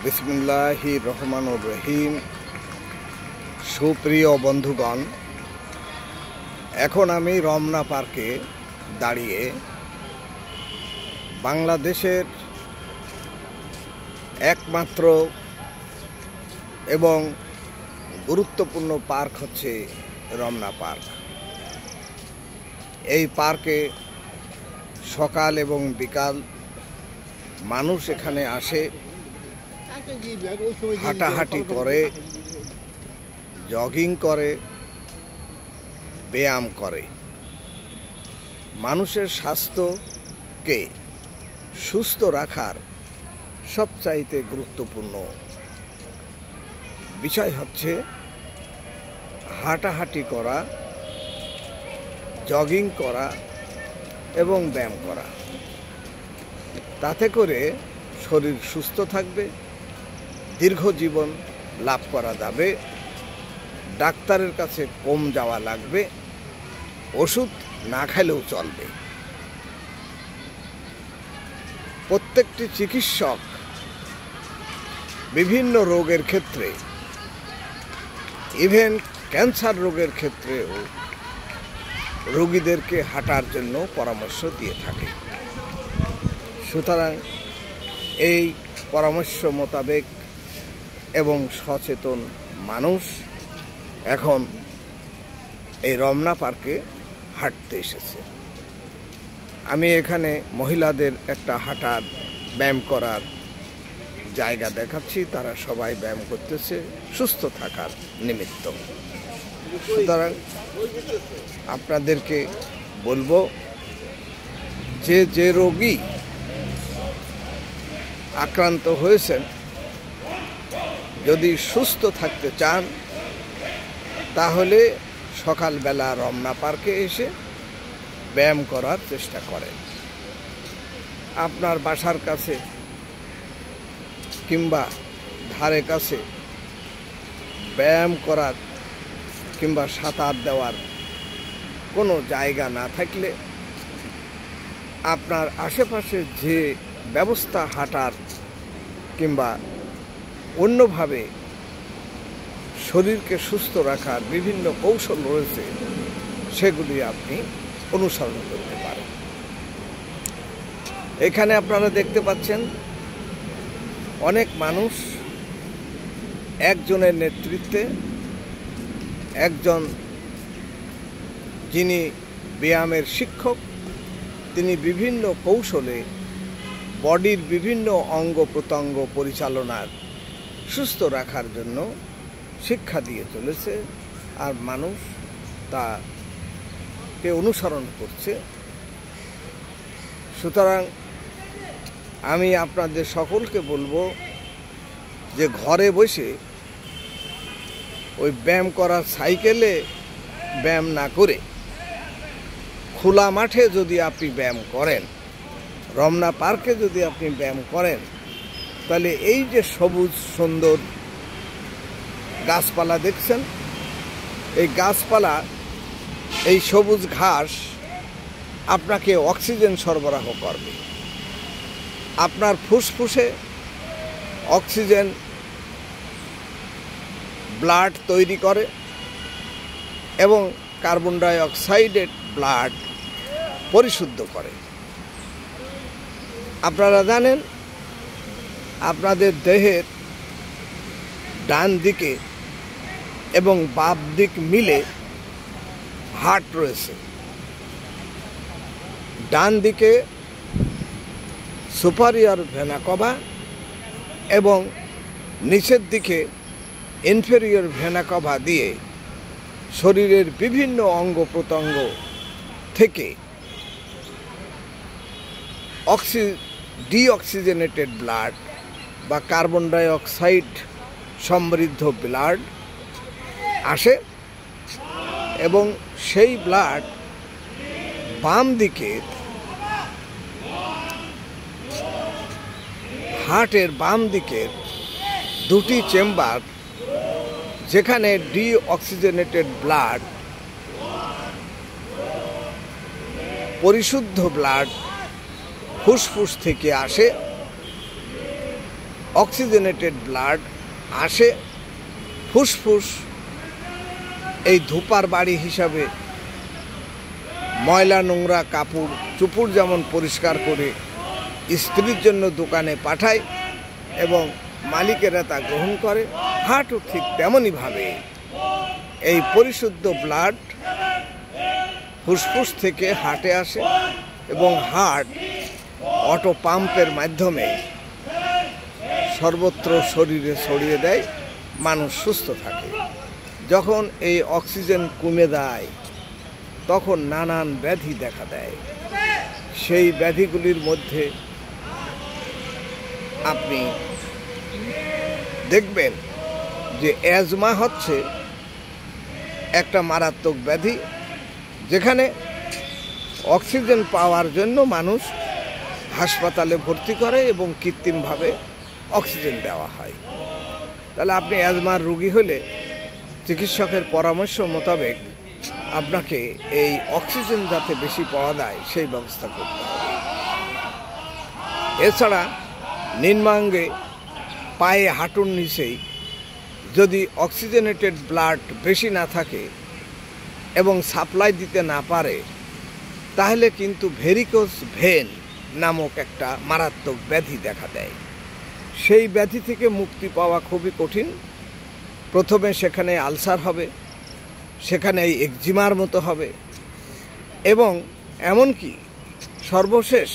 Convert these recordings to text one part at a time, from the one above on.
বিসমিল্লাহির রহমানুর রহিম। সুপ্রিয় বন্ধুগণ, এখন আমি রমনা পার্কে দাঁড়িয়ে বাংলাদেশের একমাত্র এবং গুরুত্বপূর্ণ পার্ক হচ্ছে রমনা পার্ক। এই পার্কে সকাল এবং বিকাল মানুষ এখানে আসে, হাঁটাহাঁটি করে, জগিং করে, ব্যায়াম করে। মানুষের স্বাস্থ্যকে সুস্থ রাখার সবচাইতে গুরুত্বপূর্ণ বিষয় হচ্ছে হাঁটাহাঁটি করা, জগিং করা এবং ব্যায়াম করা। তাতে করে শরীর সুস্থ থাকবে, দীর্ঘ জীবন লাভ করা যাবে, ডাক্তারের কাছে কম যাওয়া লাগবে, ওষুধ না খেলেও চলবে। প্রত্যেকটি চিকিৎসক বিভিন্ন রোগের ক্ষেত্রে, ইভেন ক্যান্সার রোগের ক্ষেত্রেও রোগীদেরকে হাঁটার জন্য পরামর্শ দিয়ে থাকে। সুতরাং এই পরামর্শ মোতাবেক এবং সচেতন মানুষ এখন এই রমনা পার্কে হাঁটতে এসেছে। আমি এখানে মহিলাদের একটা হাঁটার ব্যায়াম করার জায়গা দেখাচ্ছি। তারা সবাই ব্যায়াম করতেছে সুস্থ থাকার নিমিত্ত। সুতরাং আপনাদেরকে বলবো যে রোগী আক্রান্ত হয়েছেন, যদি সুস্থ থাকতে চান তাহলে সকালবেলা রমনা পার্কে এসে ব্যায়াম করার চেষ্টা করেন। আপনার বাসার কাছে কিংবা ধারে কাছে ব্যায়াম করার কিংবা সাঁতার দেওয়ার কোনো জায়গা না থাকলে আপনার আশেপাশে যে ব্যবস্থা হাঁটার কিংবা অন্যভাবে শরীরকে সুস্থ রাখার বিভিন্ন কৌশল রয়েছে, সেগুলি আপনি অনুসরণ করতে পারেন। এখানে আপনারা দেখতে পাচ্ছেন অনেক মানুষ একজনের নেতৃত্বে, একজন যিনি ব্যায়ামের শিক্ষক, তিনি বিভিন্ন কৌশলে বডির বিভিন্ন অঙ্গ প্রত্যঙ্গ পরিচালনার সুস্থ রাখার জন্য শিক্ষা দিয়ে চলেছে, আর মানুষ তাকে অনুসরণ করছে। সুতরাং আমি আপনাদের সকলকে বলবো যে ঘরে বসে ওই ব্যায়াম করার সাইকেলে ব্যায়াম না করে খোলা মাঠে যদি আপনি ব্যায়াম করেন, রমনা পার্কে যদি আপনি ব্যায়াম করেন, তাহলে এই যে সবুজ সুন্দর গাছপালা দেখছেন, এই গাছপালা, এই সবুজ ঘাস আপনাকে অক্সিজেন সরবরাহ করবে। আপনার ফুসফুসে অক্সিজেন ব্লাড তৈরি করে এবং কার্বন ডাই অক্সাইডের ব্লাড পরিশুদ্ধ করে। আপনারা জানেন আপনাদের দেহের ডান দিকে এবং বাম দিক মিলে হার্ট রয়েছে। ডান দিকে সুপারিয়র ভেনা কভা এবং নিচের দিকে ইনফেরিয়র ভেনা কভা দিয়ে শরীরের বিভিন্ন অঙ্গ প্রত্যঙ্গ থেকে ডিঅক্সিজেনেটেড ব্লাড বা কার্বন ডাই অক্সাইড সমৃদ্ধ ব্লাড আসে এবং সেই ব্লাড বাম দিকে হার্টের বাম দিকের দুটি চেম্বার, যেখানে ডিঅক্সিজেনেটেড ব্লাড, পরিশুদ্ধ ব্লাড ফুসফুস থেকে আসে অক্সিজেনেটেড ব্লাড আসে, ফুসফুস এই ধূপার বাড়ি হিসাবে ময়লা নোংরা কাপড় চুপড় যেমন পরিষ্কার করে স্ত্রীর জন্য দোকানে পাঠায় এবং মালিকেরা তা গ্রহণ করে, হার্টও ঠিক তেমনইভাবে এই পরিশুদ্ধ ব্লাড ফুসফুস থেকে হার্টে আসে এবং হার্ট অটো পাম্পের মাধ্যমে সর্বত্র শরীরে ছড়িয়ে দেয়, মানুষ সুস্থ থাকে। যখন এই অক্সিজেন কমে যায় তখন নানান ব্যাধি দেখা দেয়। সেই ব্যাধিগুলির মধ্যে আপনি দেখবেন যে অ্যাজমা হচ্ছে একটা মারাত্মক ব্যাধি, যেখানে অক্সিজেন পাওয়ার জন্য মানুষ হাসপাতালে ভর্তি করে এবং কৃত্রিমভাবে অক্সিজেন দেওয়া হয়। তাহলে আপনি অ্যাজমার রোগী হলে চিকিৎসকের পরামর্শ মোতাবেক আপনাকে এই অক্সিজেন যাতে বেশি পাওয়া যায় সেই ব্যবস্থা করতে হবে। এছাড়া নিম্নাঙ্গে পায়ে হাঁটুর নিচেই যদি অক্সিজেনেটেড ব্লাড বেশি না থাকে এবং সাপ্লাই দিতে না পারে, তাহলে কিন্তু ভেরিকোজ ভেন নামক একটা মারাত্মক ব্যাধি দেখা দেয়। সেই ব্যাধি থেকে মুক্তি পাওয়া খুবই কঠিন। প্রথমে সেখানে আলসার হবে, সেখানে একজিমার মতো হবে এবং এমনকি সর্বশেষ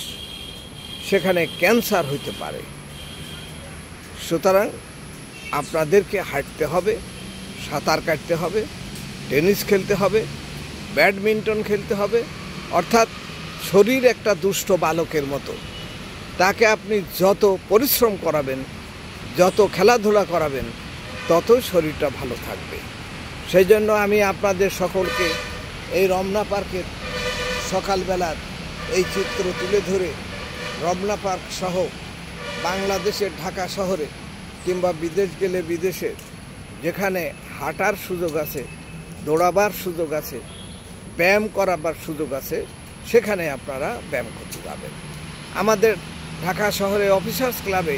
সেখানে ক্যান্সার হইতে পারে। সুতরাং আপনাদেরকে হাঁটতে হবে, সাঁতার কাটতে হবে, টেনিস খেলতে হবে, ব্যাডমিন্টন খেলতে হবে, অর্থাৎ শরীর একটা দুষ্ট বালকের মতো। তাকে আপনি যত পরিশ্রম করাবেন, যত খেলাধুলা করাবেন, তত শরীরটা ভালো থাকবে। সেই জন্য আমি আপনাদের সকলকে এই রমনা পার্কের সকালবেলার এই চিত্র তুলে ধরে রমনা পার্ক সহ বাংলাদেশের ঢাকা শহরে কিংবা বিদেশ গেলে বিদেশের যেখানে হাঁটার সুযোগ আছে, দৌড়াবার সুযোগ আছে, ব্যায়াম করাবার সুযোগ আছে, সেখানে আপনারা ব্যায়াম করতে যাবেন। আমাদের ঢাকা শহরে অফিসার্স ক্লাবে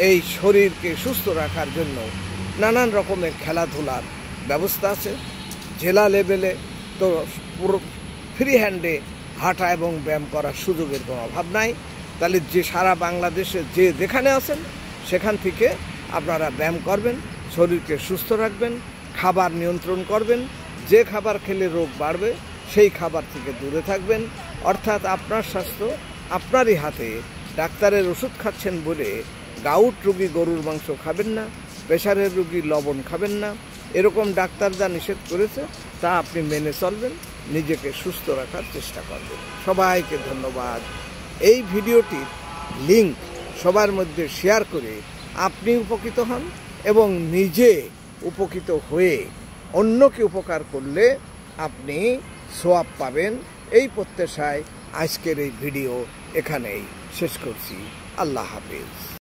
এই শরীরকে সুস্থ রাখার জন্য নানান রকমের খেলাধুলার ব্যবস্থা আছে। জেলা লেভেলে তো পুরো ফ্রি হ্যান্ডে হাঁটা এবং ব্যায়াম করার সুযোগের কোনো অভাব নাই। তাহলে যে সারা বাংলাদেশে যে যেখানে আছেন সেখান থেকে আপনারা ব্যায়াম করবেন, শরীরকে সুস্থ রাখবেন, খাবার নিয়ন্ত্রণ করবেন। যে খাবার খেলে রোগ বাড়বে সেই খাবার থেকে দূরে থাকবেন। অর্থাৎ আপনার স্বাস্থ্য আপনারই হাতে। ডাক্তারের ওষুধ খাচ্ছেন বলে গাউট রোগী গরুর মাংস খাবেন না, প্রেশারের রোগী লবণ খাবেন না, এরকম ডাক্তার যা নিষেধ করেছে তা আপনি মেনে চলবেন, নিজেকে সুস্থ রাখার চেষ্টা করবেন। সবাইকে ধন্যবাদ। এই ভিডিওটির লিঙ্ক সবার মধ্যে শেয়ার করে আপনি উপকৃত হন এবং নিজে উপকৃত হয়ে অন্যকে উপকার করলে আপনি সোয়াব পাবেন। এই প্রত্যাশায় আজকের এই ভিডিও এখানেই শেষ করছি। আল্লাহ হাফেজ।